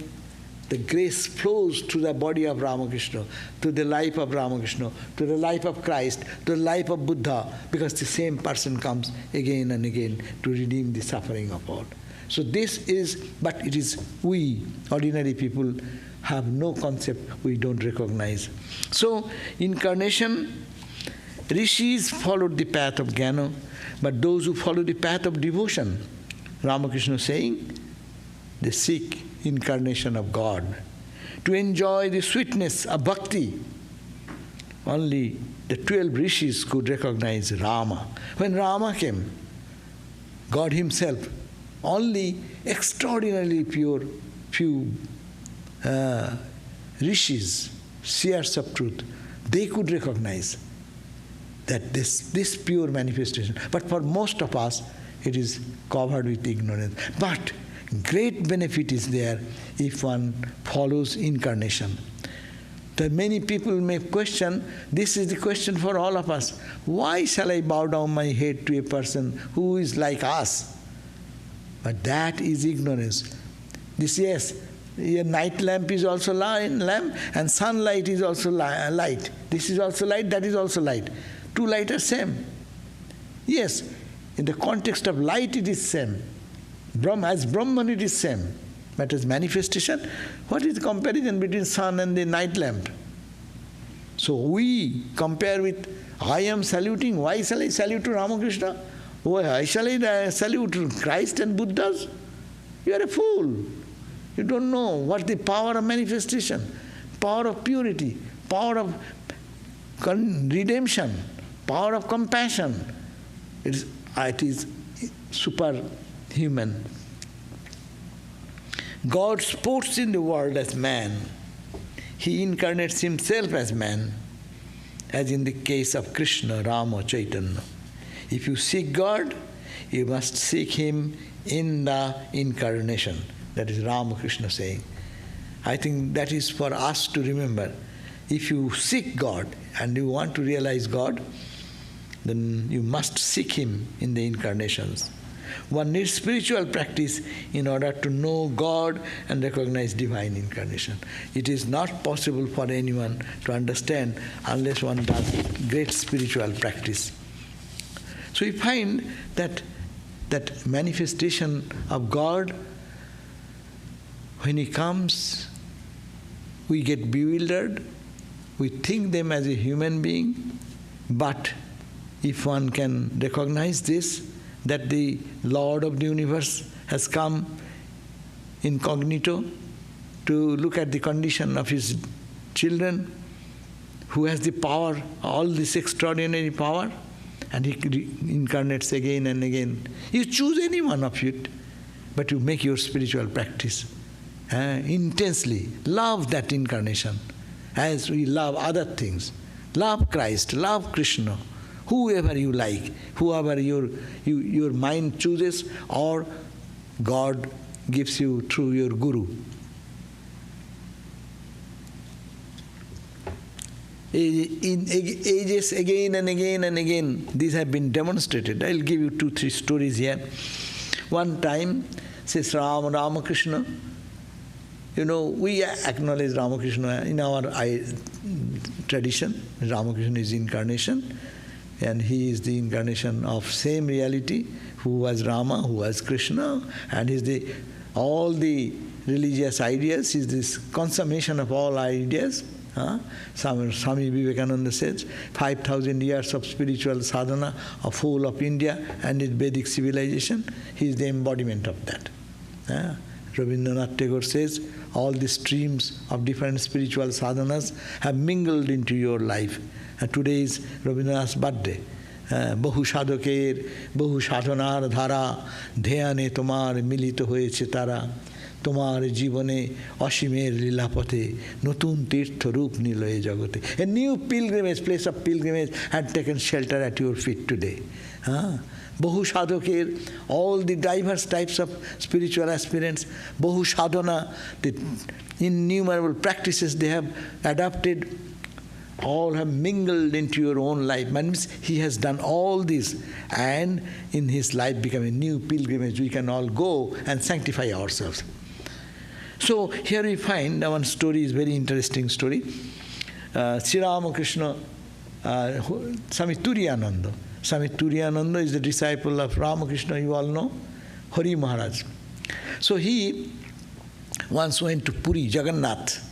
A: the grace flows to the body of Ramakrishna, to the life of Ramakrishna, to the life of Christ, to the life of Buddha, because the same person comes again and again to redeem the suffering of all. So this is, but it is we, ordinary people, have no concept, we don't recognize. So, incarnation, rishis followed the path of jnana, but those who follow the path of devotion, Ramakrishna is saying, they seek incarnation of God. To enjoy the sweetness of bhakti, only the 12 rishis could recognize Rama. When Rama came, God himself, only extraordinarily pure few rishis, seers of truth, they could recognize that this pure manifestation. But for most of us, it is covered with ignorance. But great benefit is there if one follows incarnation. That many people may question, this is the question for all of us, why shall I bow down my head to a person who is like us? But that is ignorance. This, yes, a night lamp is also lamp, and sunlight is also light. This is also light, that is also light. Two light are same. Yes, in the context of light it is same. As Brahman it is same. But as manifestation, what is the comparison between sun and the night lamp? So we compare with, I am saluting, why shall I salute to Ramakrishna? Why shall I salute to Christ and Buddhas? You are a fool. You don't know what the power of manifestation, power of purity, power of redemption, power of compassion. It is superhuman. God sports in the world as man. He incarnates himself as man, as in the case of Krishna, Rama, Chaitanya. If you seek God, you must seek him in the incarnation. That is Ramakrishna saying. I think that is for us to remember. If you seek God and you want to realize God, then you must seek him in the incarnations. One needs spiritual practice in order to know God and recognize divine incarnation. It is not possible for anyone to understand unless one does great spiritual practice. So we find that manifestation of God, when he comes, we get bewildered, we think them as a human being, but if one can recognize this, that the Lord of the universe has come incognito to look at the condition of his children, who has the power, all this extraordinary power, and he incarnates again and again. You choose any one of it, but you make your spiritual practice intensely. Love that incarnation as we love other things. Love Christ, love Krishna, whoever you like, whoever your mind chooses, or God gives you through your guru. In ages again and again and again, these have been demonstrated. I'll give you 2-3 stories here. One time, says Ramakrishna, we acknowledge Ramakrishna in our tradition. Ramakrishna is incarnation, and he is the incarnation of same reality, who was Rama, who was Krishna, and is all the religious ideas, is this consummation of all ideas. Swami Vivekananda says, 5,000 years of spiritual sadhana of whole of India and its Vedic civilization, he is the embodiment of that. Rabindranath Tagore says, all the streams of different spiritual sadhanas have mingled into your life. Today is Rabindranath's birthday. Bahu sadhaker, bahu sadhanar dhara, dhyane tomar milito hoyeche tara, tomar jivane ashimer lilapathe, notun tirtha roop niloye jagote. A new pilgrimage, place of pilgrimage, had taken shelter at your feet today. Bahu sadhaker, all the diverse types of spiritual aspirants, bahu sadhana, the innumerable practices they have adopted, all have mingled into your own life. Means he has done all this, and in his life become a new pilgrimage. We can all go and sanctify ourselves. So here we find one story, is very interesting story. Sri Ramakrishna, Swami Turiyananda. Swami Turiyananda is the disciple of Ramakrishna, you all know, Hari Maharaj. So he once went to Puri, Jagannath.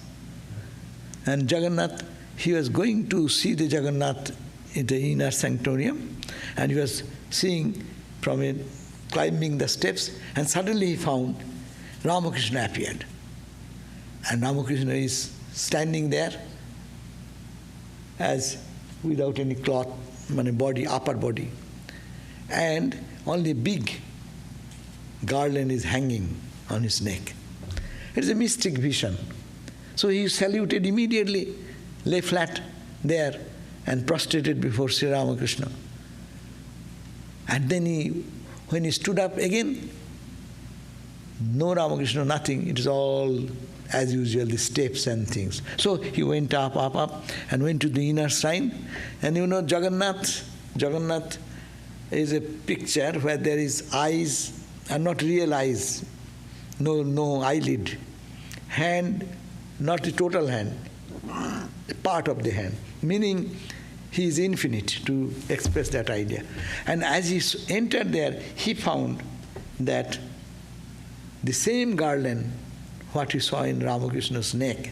A: And Jagannath, he was going to see the Jagannath in the inner sanctorium, and he was seeing from it, climbing the steps, and suddenly he found Ramakrishna appeared. And Ramakrishna is standing there as without any cloth, body, upper body. And only big garland is hanging on his neck. It is a mystic vision. So he saluted immediately, lay flat there and prostrated before Sri Ramakrishna. And then when he stood up again, no Ramakrishna, nothing. It is all as usual, the steps and things. So he went up, and went to the inner shrine. And you know Jagannath is a picture where there is eyes, and not real eyes, no eyelid. Hand, not the total hand, a part of the hand, meaning he is infinite, to express that idea. And as he entered there, he found that the same garland, what he saw in Ramakrishna's neck,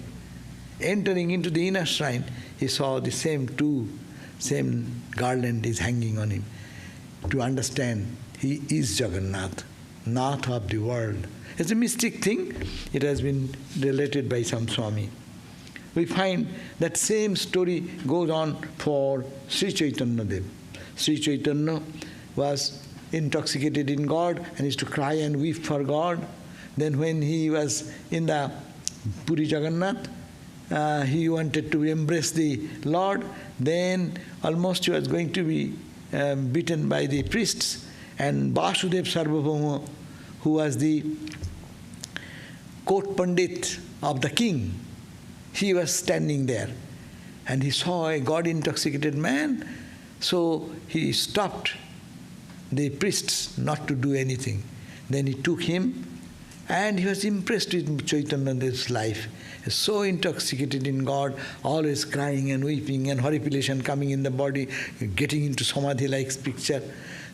A: entering into the inner shrine, he saw the same garland is hanging on him. To understand, he is Jagannath, Nath of the world. It's a mystic thing. It has been related by some Swami. We find that same story goes on for Sri Chaitanya Dev. Sri Chaitanya was intoxicated in God and used to cry and weep for God. Then when he was in the Puri Jagannath, he wanted to embrace the Lord. Then almost he was going to be beaten by the priests. And Vasudeva Sarvadevananda, who was the court pandit of the king, he was standing there. And he saw a God-intoxicated man, so he stopped the priests not to do anything. Then he took him, and he was impressed with Chaitanya's life. He was so intoxicated in God, always crying and weeping and horripilation coming in the body, getting into samadhi-like picture.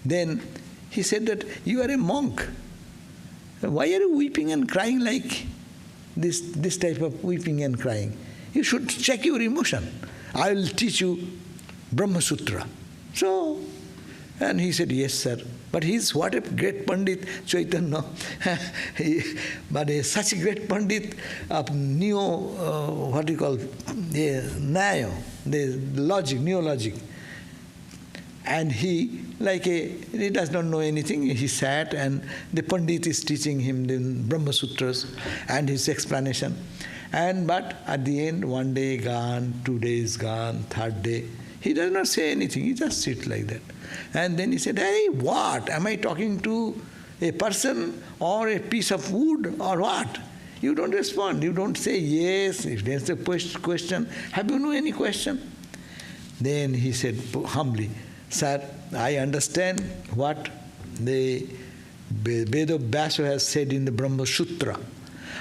A: Then he said that, you are a monk. Why are you weeping and crying like this type of weeping and crying? You should check your emotion. I will teach you Brahma Sutra. So, and he said, yes, sir. But he's what a great Pandit, Chaitanya. But such a great Pandit of Naya, the logic, neo-logic. And he does not know anything. He sat, and the Pandit is teaching him the Brahma Sutras and his explanation. But at the end, 1 day gone, 2 days gone, 3rd day, he does not say anything. He just sits like that. And then he said, hey, what? Am I talking to a person or a piece of wood or what? You don't respond. You don't say yes. If there's a question, have you any question? Then he said humbly, sir, I understand what the Veda Vyasa has said in the Brahma Sutra.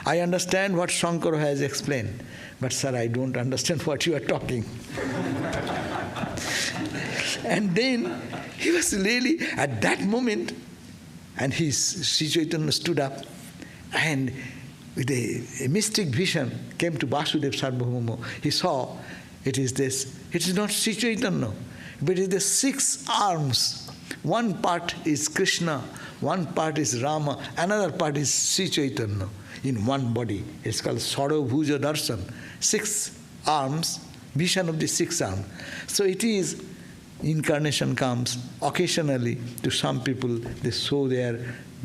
A: I understand what Shankara has explained. But sir, I don't understand what you are talking. And then he was really, at that moment, and Sri Chaitanya stood up, and with a mystic vision came to Vasudeva Sarvabhauma. He saw, it is not Sri Chaitanya, but it is the 6 arms. One part is Krishna, one part is Rama, another part is Sri Chaitanya in one body. It's called Sarvabhuja Darshan. 6 arms, vision of the 6 arms. So it is, incarnation comes occasionally to some people, they show their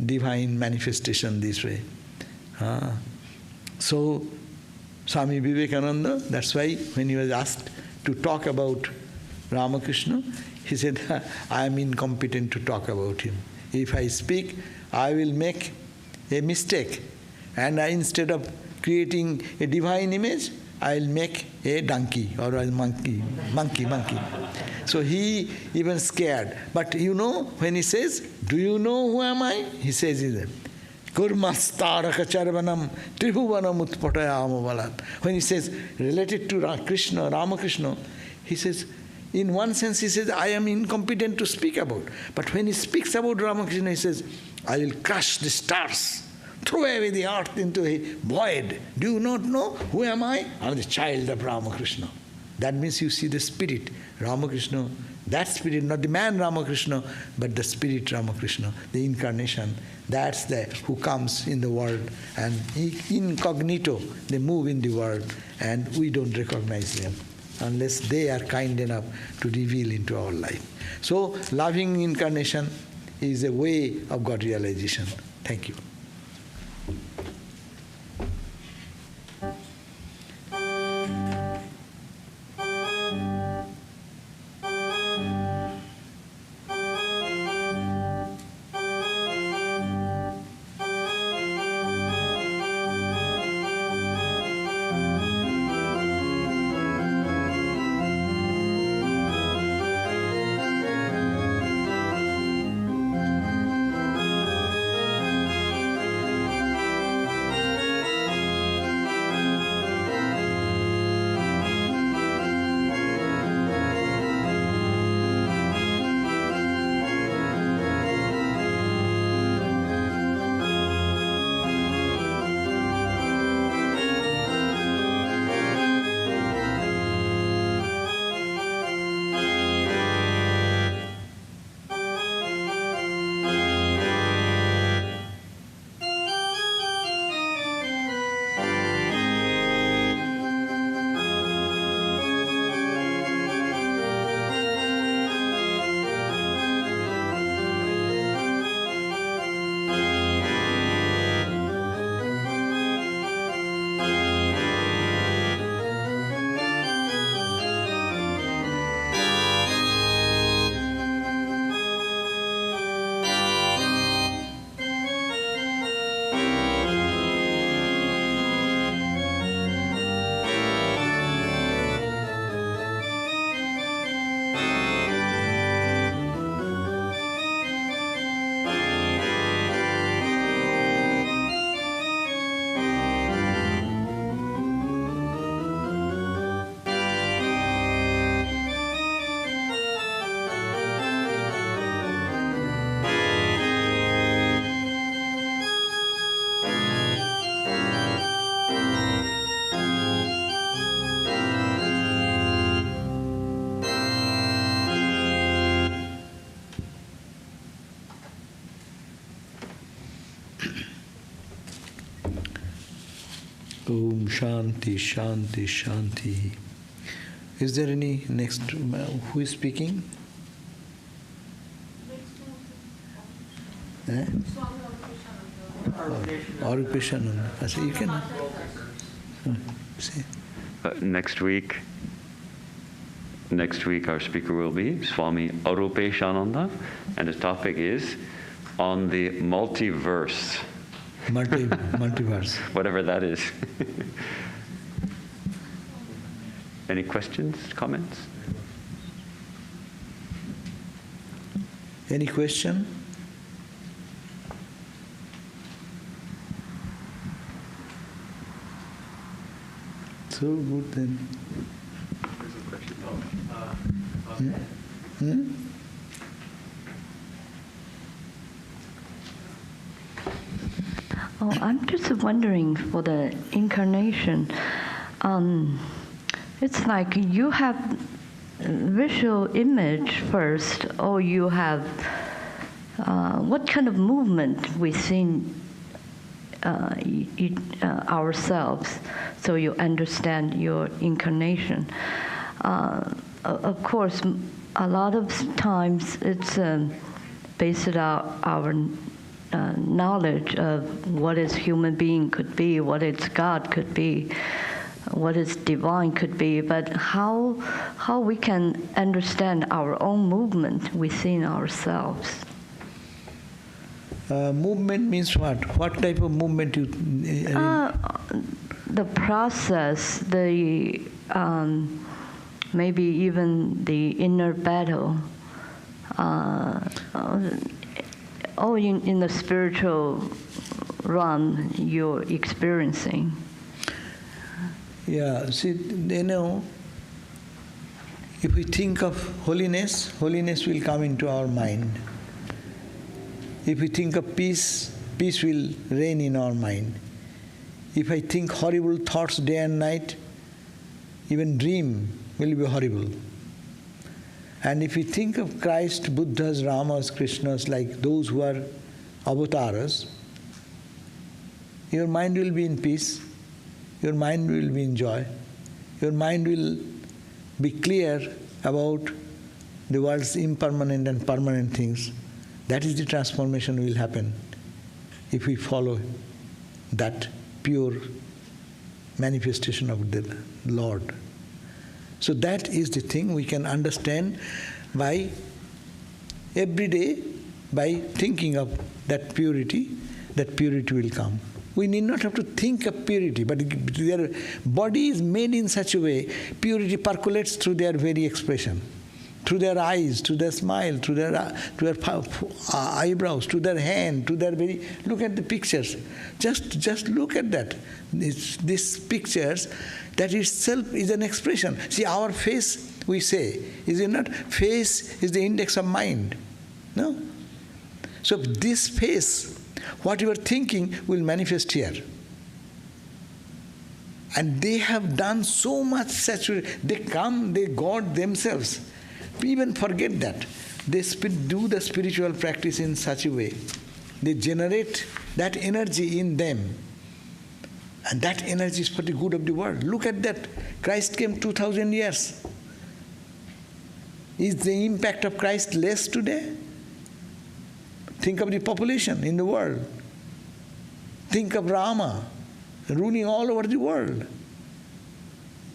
A: divine manifestation this way. So Swami Vivekananda, that's why when he was asked to talk about Ramakrishna, He said, I am incompetent to talk about him. If I speak, I will make a mistake. And instead of creating a divine image, I will make a donkey or a monkey. So he even scared. But when he says, do you know who am I? He says, Kurmastaraka Tribhuvanam Utpatayamabalat. When he says, related to Ramakrishna, he says, in one sense he says, I am incompetent to speak about. But when he speaks about Ramakrishna, he says, I will crush the stars, throw away the earth into a void. Do you not know who am I? I am the child of Ramakrishna. That means you see the spirit, Ramakrishna, that spirit, not the man Ramakrishna, but the spirit Ramakrishna, the incarnation. That's who comes in the world, and incognito, they move in the world, and we don't recognize them unless they are kind enough to reveal into our life. So, loving incarnation is a way of God realization. Thank you. Om Shanti, Shanti, Shanti. Is there any next? Who is speaking? Vivekananda. You can say.
B: Next week our speaker will be Swami Arupeshananda, and his topic is on the multiverse.
A: Multiverse.
B: Whatever that is. Any questions, comments?
A: Any question? So good then.
C: There's a question.
D: Oh, I'm just wondering for the incarnation. It's like you have visual image first, or you have what kind of movement within ourselves, so you understand your incarnation. Of course, a lot of times it's based on our knowledge of what is human being could be, what is God could be. what is divine could be, but how we can understand our own movement within ourselves.
A: Movement means what? What type of movement you?
D: The process, the maybe even the inner battle. In the spiritual realm you're experiencing.
A: Yeah, see, if we think of holiness, holiness will come into our mind. If we think of peace, peace will reign in our mind. If I think horrible thoughts day and night, even dream will be horrible. And if we think of Christ, Buddhas, Ramas, Krishnas, like those who are avatars, your mind will be in peace, your mind will be in joy, your mind will be clear about the world's impermanent and permanent things. That is the transformation will happen if we follow that pure manifestation of the Lord. So that is the thing we can understand by every day, by thinking of that purity will come. We need not have to think of purity, but their body is made in such a way, purity percolates through their very expression, through their eyes, to their smile, to their eyebrows, to their hand, to their very... Look at the pictures. Just look at that. These pictures, that itself is an expression. See, our face, we say, is it not? Face is the index of mind. No? So this face, what you are thinking will manifest here. And they have done so much saturation. They come, they God themselves. Even forget that. They do the spiritual practice in such a way. They generate that energy in them. And that energy is for the good of the world. Look at that. Christ came 2000 years. Is the impact of Christ less today? Think of the population in the world. Think of Rama ruling all over the world.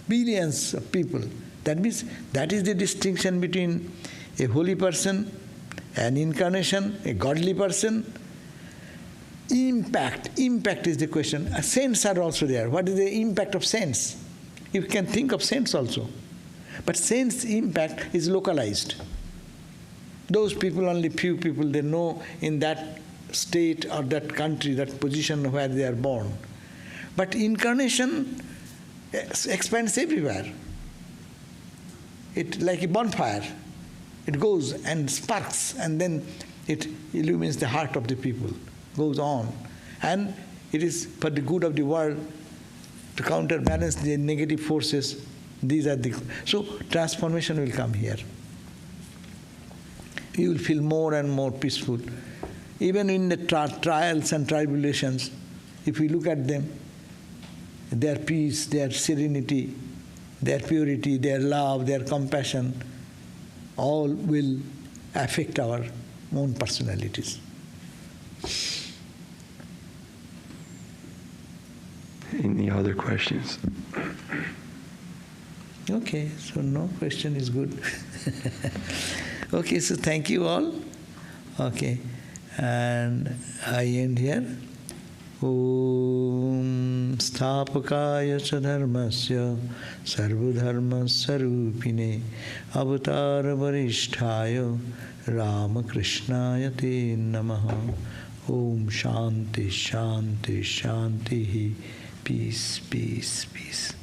A: Billions of people. That means that is the distinction between a holy person, an incarnation, a godly person. Impact is the question. Saints are also there. What is the impact of saints? You can think of saints also. But saints' impact is localized. Those people, only few people, they know in that state or that country, that position where they are born. But incarnation expands everywhere. It like a bonfire. It goes and sparks, and then it illumines the heart of the people. Goes on. And it is for the good of the world to counterbalance the negative forces. These are the... So transformation will come here. You will feel more and more peaceful. Even in the trials and tribulations, if we look at them, their peace, their serenity, their purity, their love, their compassion, all will affect our own personalities.
C: Any other questions?
A: Okay, so no question is good. Okay, so thank you all. Okay, and I end here. Om Sthapakaya cha dharmasya sarvadharma sarupine avatar varishthayo Ramakrishnaya te namaha. Om Shanti Shanti Shanti. Peace, peace, peace.